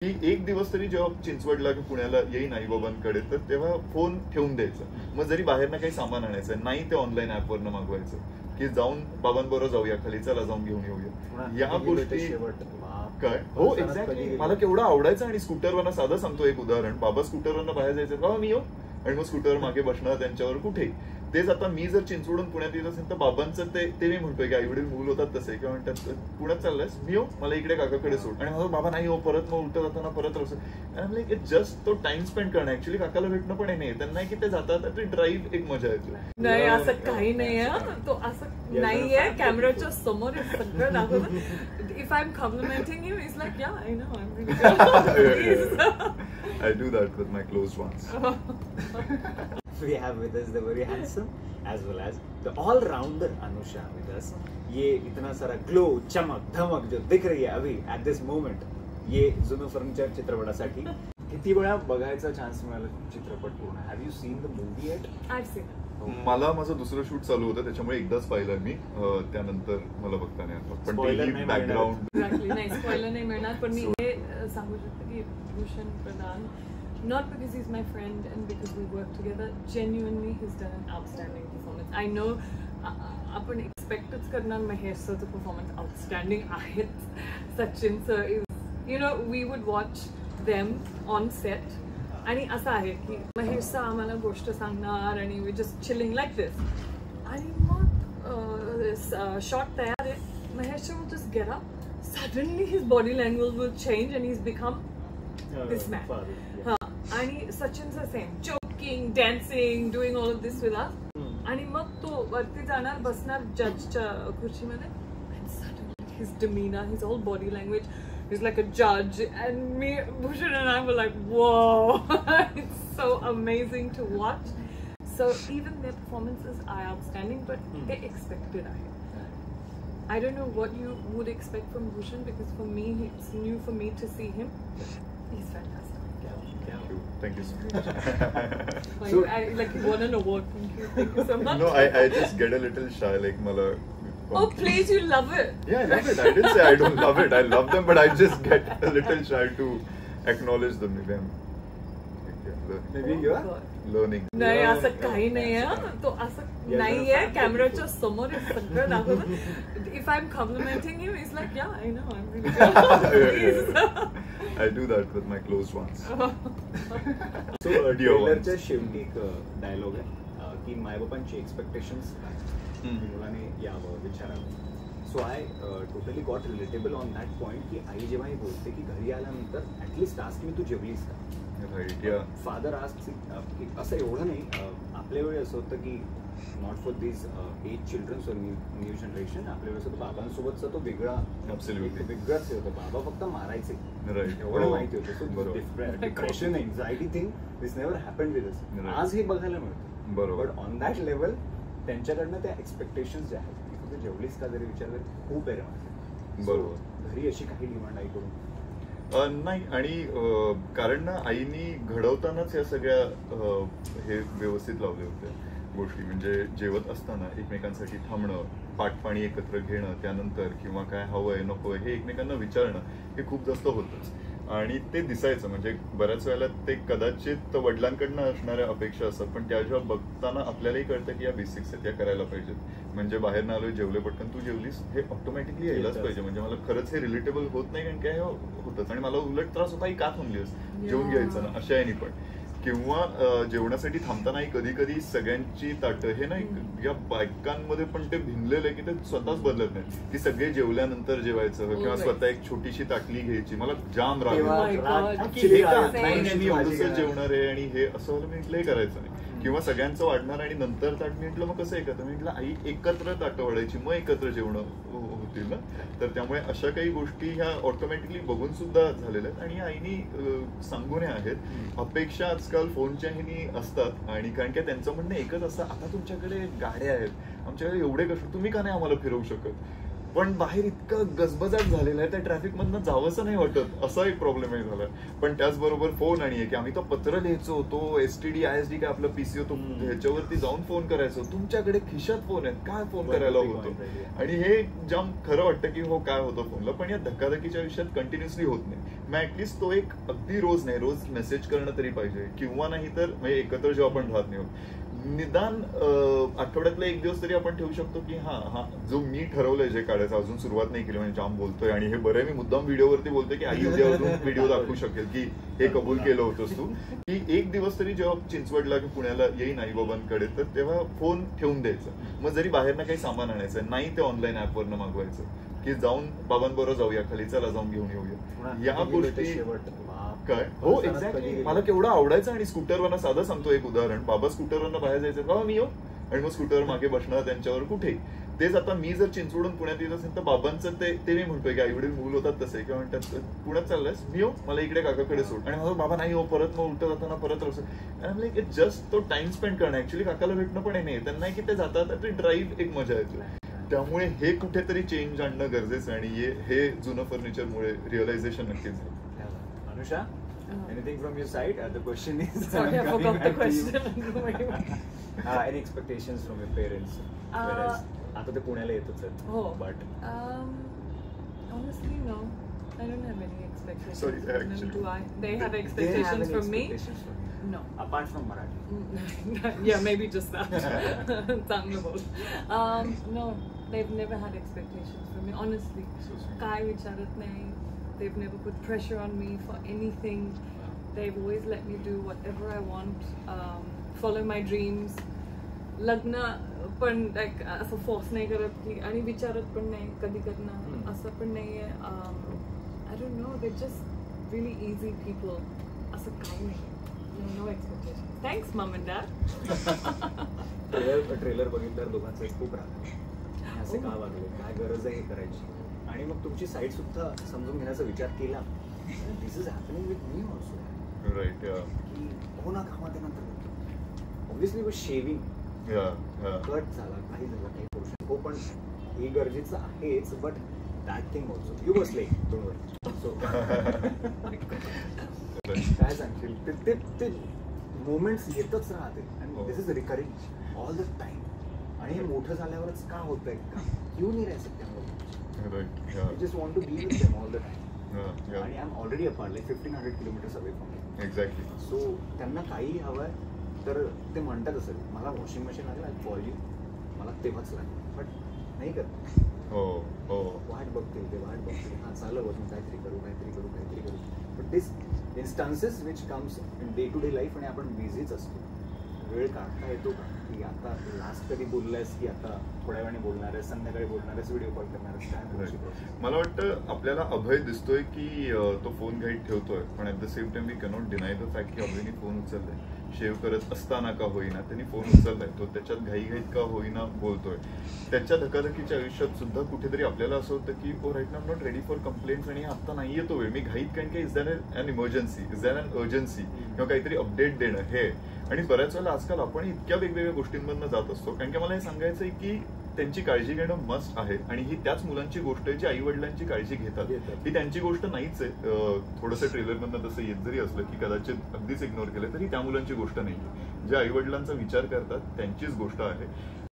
की एक दिवस तरी जेव्हा चिंचवडला की पुण्याला येईन आई बाबांकडे तर तेव्हा फोन ठेवून द्यायचा. मग जरी बाहेरनं काही सामान आणायचं नाही ते ऑनलाईन ऍपवरनं मागवायचं की जाऊन बाबांबरोबर जाऊया खाली, चला जाऊन घेऊन येऊया. या गोष्टी काय हो एक्झॅक्टली मला केवढं आवडायचं. आणि स्कूटरवरनं साधं सांगतो एक उदाहरण, बाबा स्कूटरवरनं बाहेर जायचं, बाबा मी येऊ, आणि मग स्कूटर मागे बसणार त्यांच्यावर कुठे. तेच आता मी जर चिंचवडून पुण्यात येत असेल तर बाबांचं ते मी म्हणतोय की आई वडील मूल होतात तसे किंवा म्हणतात पुण्यात चाललंयस मी येऊ, मला इकडे काकाकडे सोड, आणि माझा बाबा नाही हो परत, मग उलट जाताना परत लाईक जस्ट तो टाइम स्पेंड करणं. ऍक्च्युली काकाला भेटणं पण नाही, त्यांना की ते जातात ते ड्राईव्ह एक मजा येते. नाही असं काही नाही तो असं नाहीये. कॅमेराच्या समोर सगळं दाखवतं. If I am complimenting him is like yeah I know I do that with my closed ones. We have with us the very handsome as well as the all-rounder Anusha with us. ये इतना सारा glow, चमक, धमक जो दिख रही है अभी at this moment, ये जुनो फर्निचर चित्रपटासाठी किती वेळा बघायचा चान्स मिळाला चित्रपट पूर्ण? Have you seen the movie yet? I've seen it. मला माझं दुसरं शूट चालू होतं त्याच्यामुळे एकदाच पाहिलं मी, त्यानंतर मला बघता नाही आलं. पण डेली बॅकग्राऊंड नाही स्पॉइलर नाही मिळणार. पण मी हे सांगू शकते की भूषण प्रधान, not because he's my friend and because we work together, genuinely he's done an outstanding performance. I know आपण एक्सपेक्टच करणार महेश सरचं परफॉर्मन्स आउटस्टँडिंग आहेत. Sachin sir is you know we would watch them on set आणि असं आहे की महेश सर आम्हाला गोष्ट सांगणार आणि we just chilling like this, आणि मग शॉट तयार आहे, Mahesh sir will just get up, suddenly his body language will change and he's become this man. आणि सचिनचं same, choking, dancing, doing all of this with us, आणि मग तो वरती जाणार, बसणार जजच्या खुर्चीमध्ये, and suddenly his demeanor, his whole body language, he's like a judge, and me, Bhushan and I were like, whoa, it's so amazing to watch. So even their performances are outstanding, but they expected it. I don't know what you would expect from Bhushan, because for me, it's new for me to see him. He's fantastic. Thank you so much. So, I like won an award. Thank you so much. No, I just get a little shy. Like mala. Oh please, you love it. Yeah, I love it. I didn't say I don't love it. I love them, but I just get a little shy to acknowledge them. Maybe you are learning. नाही असं काही नाही तो असं नाहीये. कॅमेराच्या समोर सगळं दाखवतं. If I'm complimenting him, he's like, yeah, I know, I'm really good. I do that with my closed ones. So ट्रेलरच्या शेवटी एक डायलॉग आहे की मायबापांची एक्सपेक्टेशन्स मुलाने यावं विचारावं. So I totally got relatable on that point की आई जेव्हा ही बोलते की घरी आल्यानंतर ऍटलीस्ट आस्क मी तू जेवलीस का. फादर आस्क असं एवढं नाही. आपल्या वेळी असं होतं की not for this age children's और न्यू जनरेशन, आपल्या वेळेस होतं बाबांसोबतचा तो वेगळा वेगळाच होतं. बाबा फक्त मारायचे एवढं माहिती होतं. Depression, anxiety thing this never happened with us. आज हे बघायला मिळतं. बरोबर. ऑन दॅट लेवल त्यांच्याकडनं त्या एक्सपेक्टेशन्स ज्या आहेत तू जेवलीस का जरी विचारलं खूप आहे. बरोबर. घरी अशी काही डिमांड आई करून नाही. आणि कारण ना आईनी घडवतानाच या सगळ्या हे व्यवस्थित लावले होते गोष्टी. म्हणजे जेवत असताना एकमेकांसाठी थांबणं, पाटपाणी एकत्र घेणं, त्यानंतर किंवा काय हवंय नकोय हे एकमेकांना विचारणं हे खूप जास्त होतंच. आणि ते दिसायचं. म्हणजे बऱ्याच वेळेला ते कदाचित वडिलांकडनं असणाऱ्या अपेक्षा असतात, पण त्या जेव्हा बघताना आपल्यालाही कळतं की या बेसिक्स आहेत, त्या करायला पाहिजेत. म्हणजे बाहेर ना आलोय, जेवले पटकन, तू जेवलीस, हे ऑटोमॅटिकली यायलाच पाहिजे. म्हणजे मला खरंच हे रिलेटेबल होत नाही, कारण काय होतंच. आणि मला उलट त्रास होता, ही का थांबलीस, जेवून घ्यायचं ना, अशा याने पण. किंवा जेवणासाठी थांबतानाही कधी कधी सगळ्यांची ताटं हे नाही, या बायकांमध्ये पण ते भिनलेलं आहे की ते स्वतःच बदलत नाही की सगळे जेवल्यानंतर जेवायचं किंवा स्वतः एक छोटीशी ताटली घ्यायची. मला जाम राग एवढंच जेवणार आहे आणि हे असं मला म्हटलं करायचं नाही. किंवा सगळ्यांचं वाढणार आणि नंतर ताट म्हटलं मग कसं एकत्र म्हटलं आई एकत्र ताटं वाढायची मग एकत्र जेवणं होतील ना. तर त्यामुळे अशा काही गोष्टी ह्या ऑटोमॅटिकली बघून सुद्धा झालेल्या आहेत. आणि आईनी सांगून आहेत. अपेक्षा आजकाल फोनच्या ह्यानी असतात. आणि कारण की त्यांचं म्हणणं एकच असतं, आता तुमच्याकडे गाड्या आहेत, आमच्याकडे एवढे कष्ट, तुम्ही का नाही आम्हाला फिरवू शकत. पण बाहेर इतकं गजबजाट झालेलं आहे त्या ट्रॅफिक मधनं जावंसं नाही वाटत, असा एक प्रॉब्लेमही झालाय. पण त्याचबरोबर फोन आणि की आम्ही तो पत्र लिहायचो, तो STD ISD काय आपलं PC होतो ह्याच्यावरती जाऊन फोन करायचो. तुमच्याकडे खिशात फोन आहेत, काय फोन करायला होतो. आणि हे जाम खरं वाटतं की हो काय होतं फोनला, पण या धक्काधक्कीच्या आयुष्यात कंटिन्युअसली होत नाही. मग ऍटलीस्ट तो एक अगदी रोज नाही, रोज मेसेज करणं तरी पाहिजे, किंवा नाही तर म्हणजे एकत्र जेव्हा आपण राहत नाही निदान आठवड्यातला एक दिवस तरी आपण ठेवू शकतो की हा जो मी ठरवलंय जे काढायचं, अजून सुरुवात नाही केली म्हणजे जाम बोलतोय. आणि हे बरं मी मुद्दाम व्हिडिओवरती बोलतोय की आई उद्या अजून व्हिडिओ दाखवू शकेल की हे कबूल केलं होतंस तू, की एक दिवस तरी जेव्हा चिंचवडला की पुण्याला येईन आई बाबांकडे तर तेव्हा फोन ठेवून द्यायचा. मग जरी बाहेरनं काही सामान आणायचं नाही ते ऑनलाईन ऍपवरनं मागवायचं की जाऊन बाबांबरोबर जाऊया खाली, चला जाऊन घेऊन येऊया. या गोष्टी काय हो एक्झॅक्टली मला केवढं आवडायचं. आणि स्कूटरवरनं साधं सांगतो एक उदाहरण, बाबा स्कूटरवरनं बाहेर जायचं, बाबा मी येऊ, आणि मग स्कूटर मागे बसणार त्यांच्यावर कुठे. तेच आता मी जर चिंचवडून पुण्यात येत असेल तर बाबांचं ते मी म्हणतोय की आई वडील मूल होतात तसे, किंवा म्हणतात पुण्यात चाललायस, मी येऊ, मला इकडे काकाकडे सोड. आणि माझं बाबा नाही हो, परत मग उलट जाताना परत लाईक जस्ट तो टाइम स्पेंड करणं. ऍक्च्युली काकाला भेटणं पण नाही, त्यांना की ते जातात ते ड्राईव्ह एक मजा येते. त्यामुळे हे कुठेतरी चेंज आणणं गरजेचं आहे. आणि हे जुनं फर्निचरमुळे रिअलायझेशन नक्कीच झालं. Anusha, anything from your side? The question is. Sorry, I forgot the question. Any expectations from your parents? आता ते पुण्याला येतच आहेत. हो. But honestly, no. I don't have any expectations. Sorry, from them, actually. do I? They have expectations from me? No. Apart from Marathi. Yeah, maybe just that. चांगलं बोल. No, they've never had expectations from me. Honestly, काय विचारत नाही. They've never put pressure on me for anything. They've always let me do whatever I want, follow my dreams. लग्न पण like असं force नाही करत की, आणि विचारत पण नाही कधी करणं असं पण नाहीये. I don't know, they're just really easy people. असं काही नाही. No expectations. Thanks, mom and dad. Trailer बघितल्यावर दोघांचं खूप राहतं, असे का वागले, काय गरज आहे हे करायची. आणि मग तुमची साईड सुद्धा समजून घेण्याचा विचार केला. This is happening with me also. Right. की हो ना कामात नंतर ऑब्व्हियसली विथ शेविंग कट झाला, काही झालं, काही करू शकतो, पण हे गरजेचं आहेच. But that thing also you was late, don't worry. So काय सांगशील, ते मोमेंट्स येतच राहते. आणि this is recurring all the time. आणि हे मोठं झाल्यावरच का होतंय का क्यू नाही राहायचं त्यामुळे. I just want to be with them all the time. And I'm already apart, like 1500 kilometers away from them. Exactly. So त्यांना काही हवंय तर ते म्हणतात असेल, मला वॉशिंग मशीन लागेल, आय कॉल यू, मला तेव्हाच लागेल. बट नाही करत. हो हो. वाट बघतील ते, वाट बघतील, हा चालू बसून काहीतरी करू. But this instances which comes in day to day life, आणि आपण बिझीच असतो. वेळ काढता येतो का की आता लास्ट कधी बोललायस की आता थोड्या वेळाने बोलणार आहे, संध्याकाळी बोलणार आहेस, व्हिडिओ कॉल करणार आहेस, काय. मला वाटतं आपल्याला अभय दिसतोय की तो फोन घाईत ठेवतोय, पण at the same time we cannot deny the fact की अभयने फोन उचललाय. शेव करत असताना का होईना त्यांनी फोन उचललाय, तो त्याच्यात घाईघाईत का होईना बोलतोय. त्याच्या धकाधकीच्या आयुष्यात सुद्धा कुठेतरी आपल्याला असं होतं की oh right now not ready for complaints, आणि आता नाहीये तो वेळ, मी घाईत, कारण की is then an emergency, is then an urgency, किंवा काहीतरी अपडेट देणं हे. आणि बऱ्याच वेळेला आजकाल आपण इतक्या वेगवेगळ्या गोष्टींमधनं जात असतो, कारण की मला हे सांगायचं आहे की त्यांची काळजी घेणं मस्ट आहे. आणि ही त्याच मुलांची गोष्ट आहे जी आई वडिलांची काळजी घेतात. ही त्यांची गोष्ट नाहीच आहे. थोडंसं ट्रेलरमधनं तसं येत जरी असलं की कदाचित अगदीच इग्नोर केलं तरी त्या मुलांची गोष्ट नाही. जे आई वडिलांचा विचार करतात त्यांचीच गोष्ट आहे.